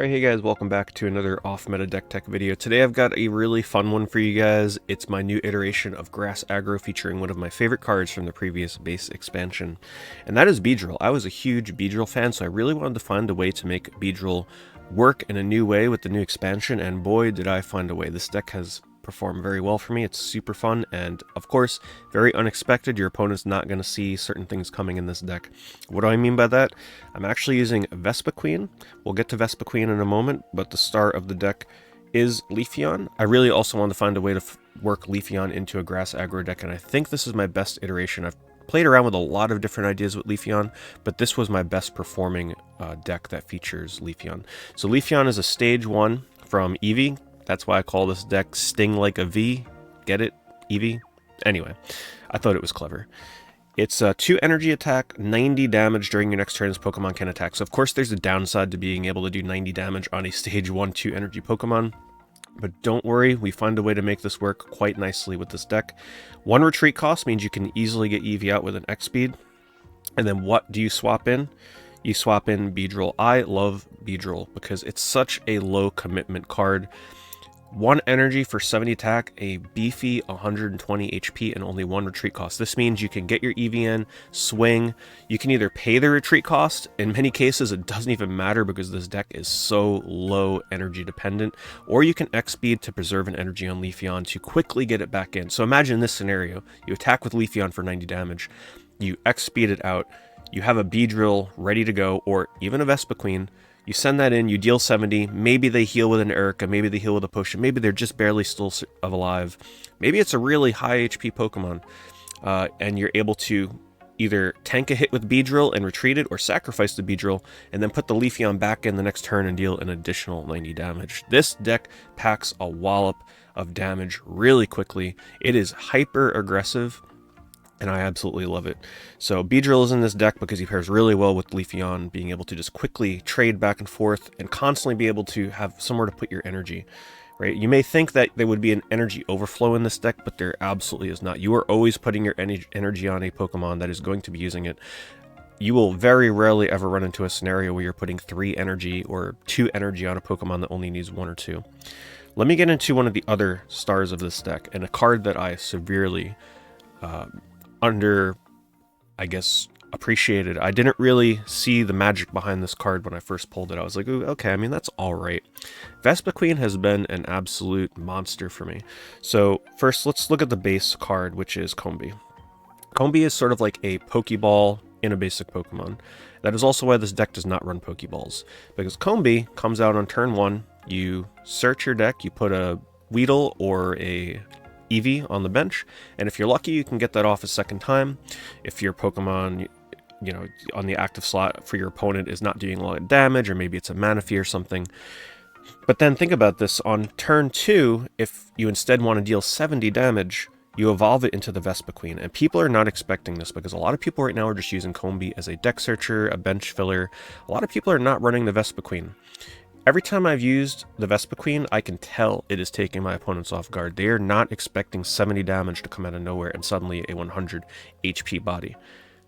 Alright, hey guys, welcome back to another off-meta deck tech video. Today I've got a really fun one for you guys. It's my new iteration of Grass Aggro featuring one of my favorite cards from the previous base expansion, and that is Beedrill. I was a huge Beedrill fan, so I really wanted to find a way to make Beedrill work in a new way with the new expansion, and boy did I find a way. This deck has performed very well for me. It's super fun and, of course, very unexpected. Your opponent's not going to see certain things coming in this deck. What do I mean by that? I'm actually using Vespiquen. We'll get to Vespiquen in a moment, but the star of the deck is Leafeon. I really also want to find a way to work Leafeon into a Grass Aggro deck, and I think this is my best iteration. I've played around with a lot of different ideas with Leafeon, but this was my best performing deck that features Leafeon. So Leafeon is a stage 1 from Eevee. That's why I call this deck Sting Like a V. Get it? Eevee? Anyway, I thought it was clever. It's a 2 energy attack, 90 damage during your next turn this Pokemon can attack. So of course there's a downside to being able to do 90 damage on a stage 1, 2 energy Pokemon. But don't worry, we find a way to make this work quite nicely with this deck. 1 retreat cost means you can easily get Eevee out with an X speed. And then what do you swap in? You swap in Beedrill. I love Beedrill because it's such a low commitment card. 1 energy for 70 attack, a beefy 120 HP, and only 1 retreat cost. This means you can get your Eevee in, swing. You can either pay the retreat cost. In many cases, it doesn't even matter because this deck is so low energy dependent. Or you can X-speed to preserve an energy on Leafeon to quickly get it back in. So imagine this scenario. You attack with Leafeon for 90 damage. You X-speed it out. You have a Beedrill ready to go, or even a Vespiquen. You send that in, you deal 70, maybe they heal with an Erica, maybe they heal with a potion, maybe they're just barely still alive. Maybe it's a really high HP Pokemon, and you're able to either tank a hit with Beedrill and retreat it, or sacrifice the Beedrill, and then put the Leafeon back in the next turn and deal an additional 90 damage. This deck packs a wallop of damage really quickly. It is hyper aggressive, and I absolutely love it. So Beedrill is in this deck because he pairs really well with Leafeon, being able to just quickly trade back and forth and constantly be able to have somewhere to put your energy, right? You may think that there would be an energy overflow in this deck, but there absolutely is not. You are always putting your energy on a Pokemon that is going to be using it. You will very rarely ever run into a scenario where you're putting 3 energy or 2 energy on a Pokemon that only needs 1 or 2. Let me get into one of the other stars of this deck, and a card that I severely appreciated. I didn't really see the magic behind this card when I first pulled it. I was like, ooh, okay, I mean, that's alright. Vespiquen has been an absolute monster for me. So first, let's look at the base card, which is Combee. Combee is sort of like a Pokeball in a basic Pokemon. That is also why this deck does not run Pokeballs, because Combee comes out on turn 1, you search your deck, you put a Weedle or a Eevee on the bench, and if you're lucky, you can get that off a second time. If your Pokemon, you know, on the active slot for your opponent is not doing a lot of damage, or maybe it's a Manaphy or something. But then think about this, on turn 2, if you instead want to deal 70 damage, you evolve it into the Vespiquen, and people are not expecting this because a lot of people right now are just using Combee as a deck searcher, a bench filler. A lot of people are not running the Vespiquen. Every time I've used the Vespiquen, I can tell it is taking my opponents off guard. They are not expecting 70 damage to come out of nowhere and suddenly a 100 HP body.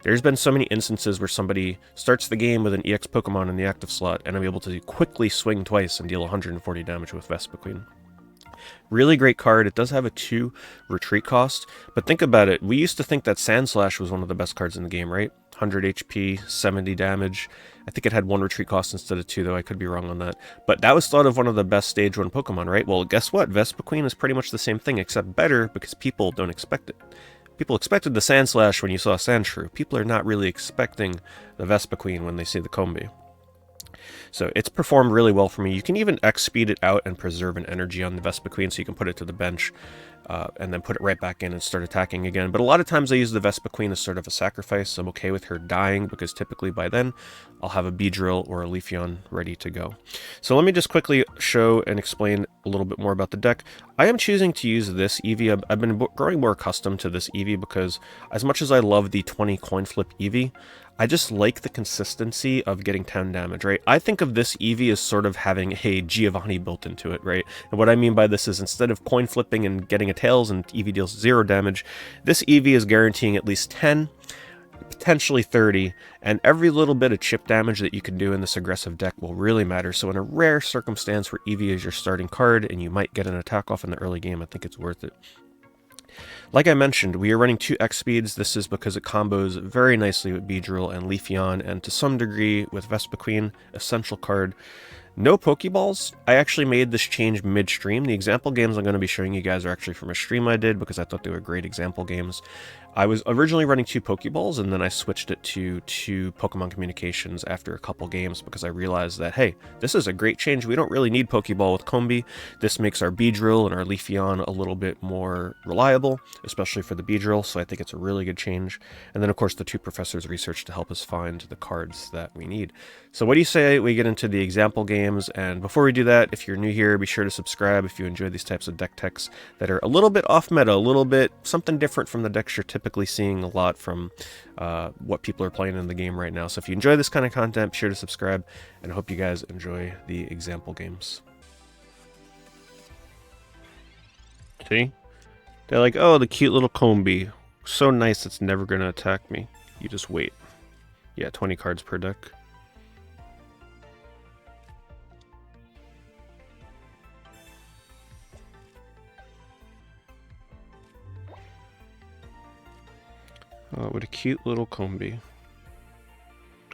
There's been so many instances where somebody starts the game with an EX Pokemon in the active slot, and I'm able to quickly swing twice and deal 140 damage with Vespiquen. Really great card. It does have a 2 retreat cost, but think about it. We used to think that Sandslash was one of the best cards in the game, right? 100 HP, 70 damage. I think it had 1 retreat cost instead of 2, though I could be wrong on that. But that was thought of one of the best stage 1 Pokemon, right? Well, guess what? Vespiquen is pretty much the same thing, except better because people don't expect it. People expected the Sandslash when you saw Sandshrew. People are not really expecting the Vespiquen when they see the Combee. So it's performed really well for me. You can even X-speed it out and preserve an energy on the Vespiquen, so you can put it to the bench and then put it right back in and start attacking again. But a lot of times I use the Vespiquen as sort of a sacrifice. I'm okay with her dying because typically by then I'll have a Beedrill or a Leafeon ready to go. So let me just quickly show and explain a little bit more about the deck. I am choosing to use this Eevee. I've been growing more accustomed to this Eevee because as much as I love the 20 coin flip Eevee, I just like the consistency of getting 10 damage, right? I think of this Eevee as sort of having a Giovanni built into it, right? And what I mean by this is instead of coin flipping and getting a tails and Eevee deals 0 damage, this Eevee is guaranteeing at least 10, potentially 30, and every little bit of chip damage that you can do in this aggressive deck will really matter. So in a rare circumstance where Eevee is your starting card and you might get an attack off in the early game, I think it's worth it. Like I mentioned, we are running 2 X speeds. This is because it combos very nicely with Beedrill and Leafeon, and to some degree with Vespiquen, essential card. No Pokeballs. I actually made this change midstream. The example games I'm going to be showing you guys are actually from a stream I did because I thought they were great example games. I was originally running 2 Pokeballs, and then I switched it to 2 Pokemon Communications after a couple games because I realized that, hey, this is a great change. We don't really need Pokeball with Combee. This makes our Beedrill and our Leafeon a little bit more reliable, especially for the Beedrill, so I think it's a really good change. And then, of course, the 2 professors research to help us find the cards that we need. So what do you say we get into the example games? And before we do that, if you're new here, be sure to subscribe if you enjoy these types of deck techs that are a little bit off meta, a little bit something different from the decks you're typically seeing a lot from what people are playing in the game right now. So if you enjoy this kind of content, be sure to subscribe, and I hope you guys enjoy the example games. See? They're like, oh, the cute little Combee. So nice it's never going to attack me. You just wait. Yeah, 20 cards per deck. Oh, what a cute little Combee.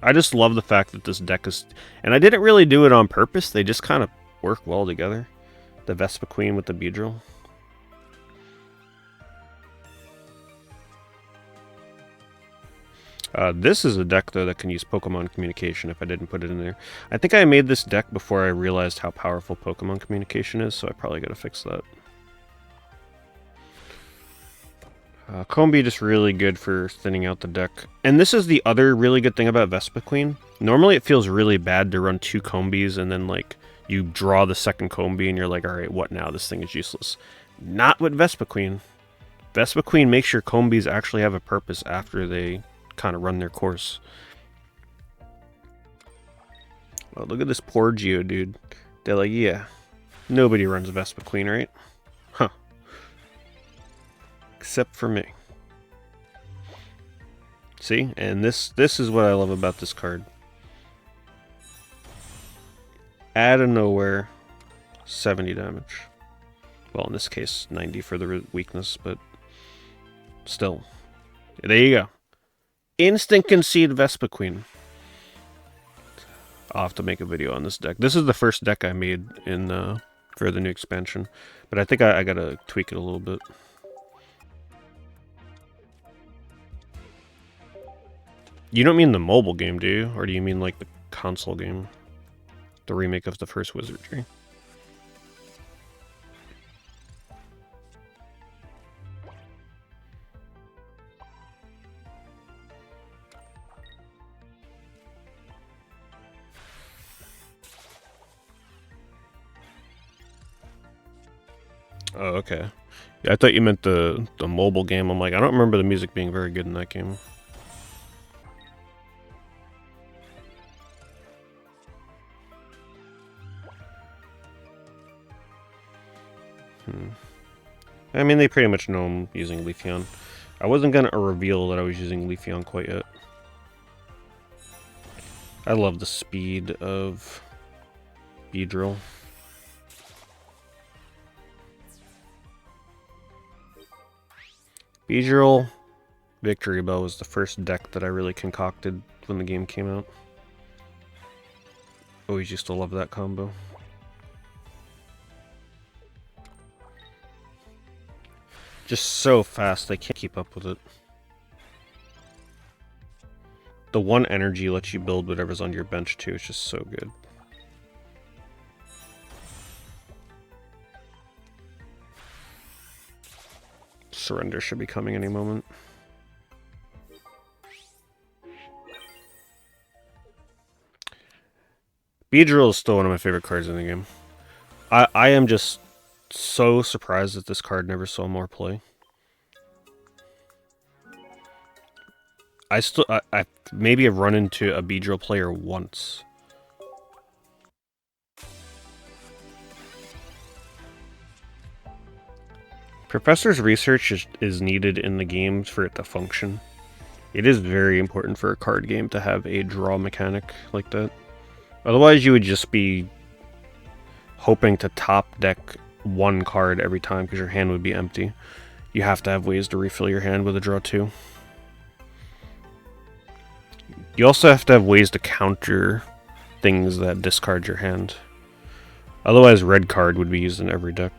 I just love the fact that this deck is... And I didn't really do it on purpose. They just kind of work well together. The Vespiquen with the Beedrill. This is a deck, though, that can use Pokemon Communication if I didn't put it in there. I think I made this deck before I realized how powerful Pokemon Communication is, so I probably gotta fix that. Combee just really good for thinning out the deck. And this is the other really good thing about Vespiquen. Normally it feels really bad to run 2 Combees and then, like, you draw the second Combee and you're like, alright, what now? This thing is useless. Not with Vespiquen. Vespiquen makes your Combees actually have a purpose after they kind of run their course. Oh, look at this poor Geodude. They're like, yeah, nobody runs Vespiquen, right? Huh. Except for me. See? And this is what I love about this card. Out of nowhere, 70 damage. Well, in this case, 90 for the weakness, but still. There you go. Instant concede Vespiquen. I'll have to make a video on this deck. This is the first deck I made in for the new expansion, but I think I gotta tweak it a little bit. You don't mean the mobile game, do you? Or do you mean like the console game? The remake of the first Wizardry? Oh, okay. Yeah, I thought you meant the mobile game. I'm like, I don't remember the music being very good in that game. I mean, they pretty much know I'm using Leafeon. I wasn't going to reveal that I was using Leafeon quite yet. I love the speed of Beedrill. Beedrill Victory Bell was the first deck that I really concocted when the game came out. Always used to love that combo. Just so fast, I can't keep up with it. The 1 energy lets you build whatever's on your bench too, it's just so good. Surrender should be coming any moment. Beedrill is still one of my favorite cards in the game. I am just so surprised that this card never saw more play. I maybe have run into a Beedrill player once. Professor's research is needed in the game for it to function. It is very important for a card game to have a draw mechanic like that. Otherwise, you would just be hoping to top deck one card every time because your hand would be empty. You have to have ways to refill your hand with a draw too. You also have to have ways to counter things that discard your hand. Otherwise, red card would be used in every deck.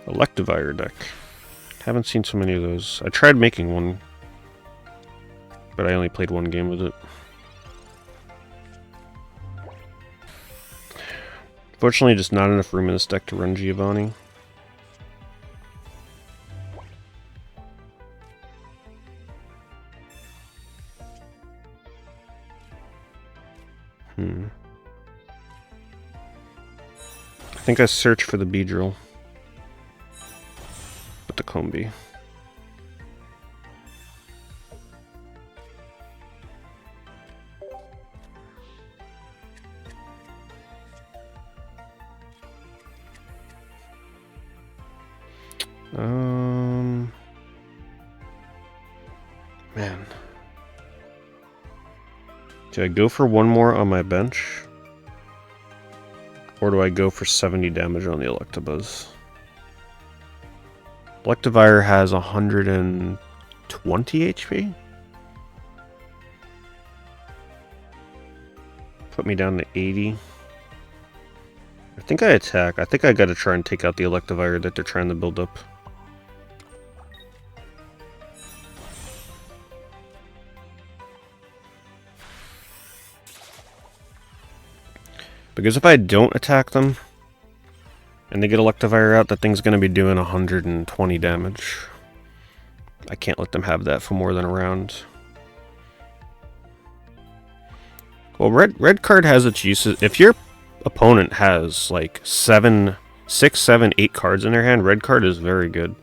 Electivire deck. Haven't seen so many of those. I tried making one, but I only played one game with it. Fortunately, just not enough room in this deck to run Giovanni. I think I search for the Beedrill with the Combee. Man. Do I go for one more on my bench? Or do I go for 70 damage on the Electabuzz? Electivire has 120 HP? Put me down to 80. I think I attack. I think I gotta try and take out the Electivire that they're trying to build up. Because if I don't attack them, and they get Electivire out, that thing's going to be doing 120 damage. I can't let them have that for more than a round. Well, red card has its uses. If your opponent has like 6, 7, 8 cards in their hand, red card is very good.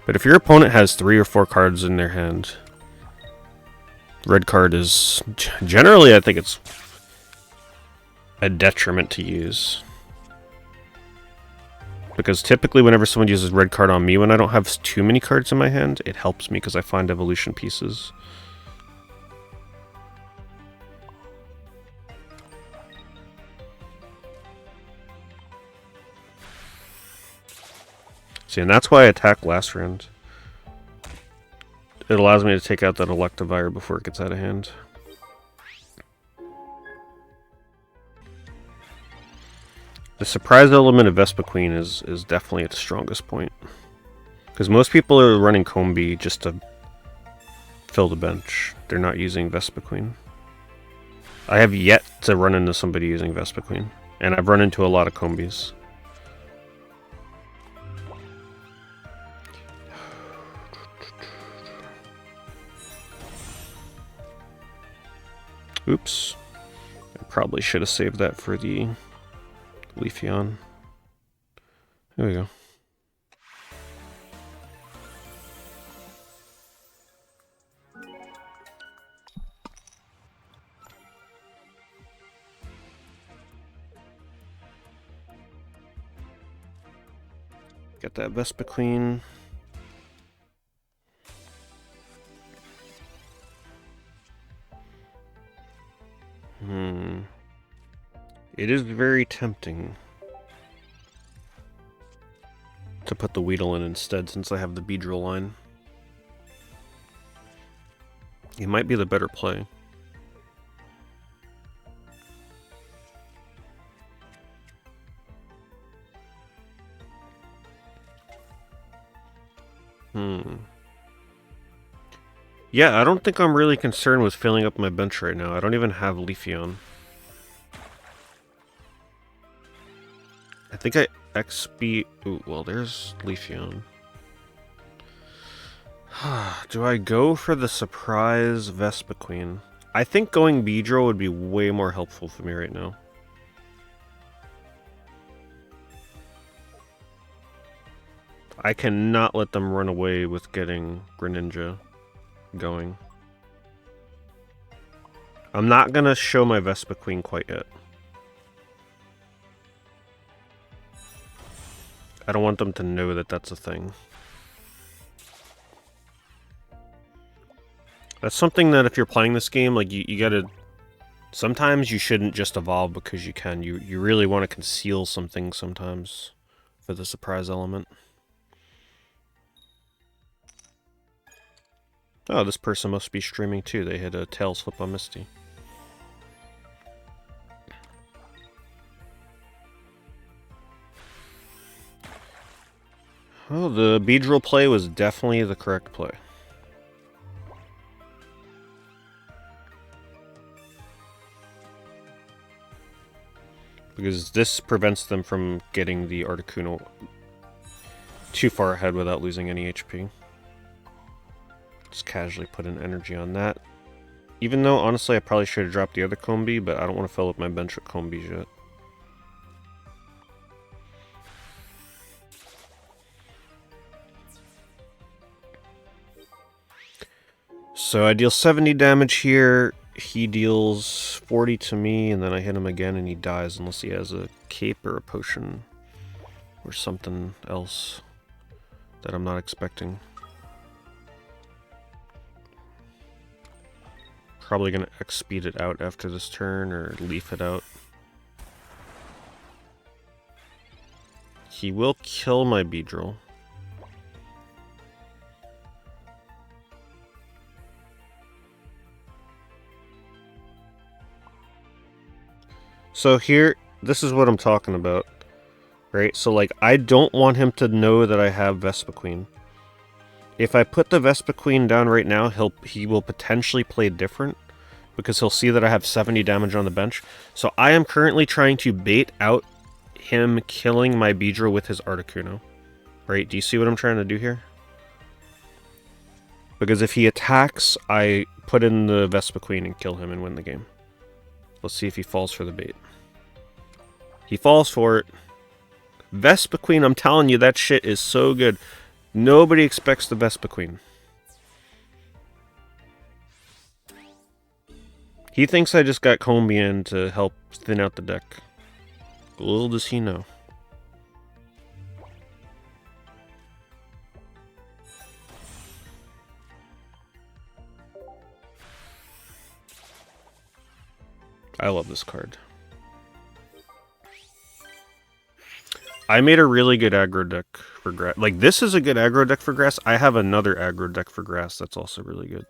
But if your opponent has 3 or 4 cards in their hand, red card is generally, I think it's a detriment to use. Because typically whenever someone uses red card on me when I don't have too many cards in my hand, it helps me because I find evolution pieces. See, and that's why I attack last round. It allows me to take out that Electivire before it gets out of hand. The surprise element of Vespiquen is definitely its strongest point. Because most people are running Combee just to fill the bench. They're not using Vespiquen. I have yet to run into somebody using Vespiquen. And I've run into a lot of Combees. Oops. I probably should have saved that for the Leafeon. There we go. Got that Vespiquen. It is very tempting to put the Weedle in instead since I have the Beedrill line. It might be the better play. Yeah, I don't think I'm really concerned with filling up my bench right now. I don't even have Leafeon. I think I XP... Ooh, well, there's Leafeon. Do I go for the surprise Vespiquen? I think going Beedrill would be way more helpful for me right now. I cannot let them run away with getting Greninja going. I'm not gonna show my Vespiquen quite yet. I don't want them to know that that's a thing. That's something that if you're playing this game, like, you gotta... Sometimes you shouldn't just evolve because you can. You really want to conceal something sometimes for the surprise element. Oh, this person must be streaming too. They hit a Tails flip on Misty. Oh, the Beedrill play was definitely the correct play. Because this prevents them from getting the Articuno too far ahead without losing any HP. Just casually put in energy on that. Even though, honestly, I probably should have dropped the other Combee, but I don't want to fill up my bench with Combees yet. So I deal 70 damage here, he deals 40 to me, and then I hit him again and he dies unless he has a cape or a potion or something else that I'm not expecting. Probably gonna X-speed it out after this turn, or leaf it out. He will kill my Beedrill. So here, this is what I'm talking about, right? So like, I don't want him to know that I have Vespiquen. If I put the Vespiquen down right now, he will potentially play different, because he'll see that I have 70 damage on the bench. So I am currently trying to bait out him killing my Beedrill with his Articuno. Right? Do you see what I'm trying to do here? Because if he attacks, I put in the Vespiquen and kill him and win the game. Let's see if he falls for the bait. He falls for it. Vespiquen, I'm telling you, that shit is so good. Nobody expects the Vespiquen. He thinks I just got Combee in to help thin out the deck. Little does he know. I love this card. I made a really good aggro deck for grass. Like, this is a good aggro deck for grass. I have another aggro deck for grass that's also really good.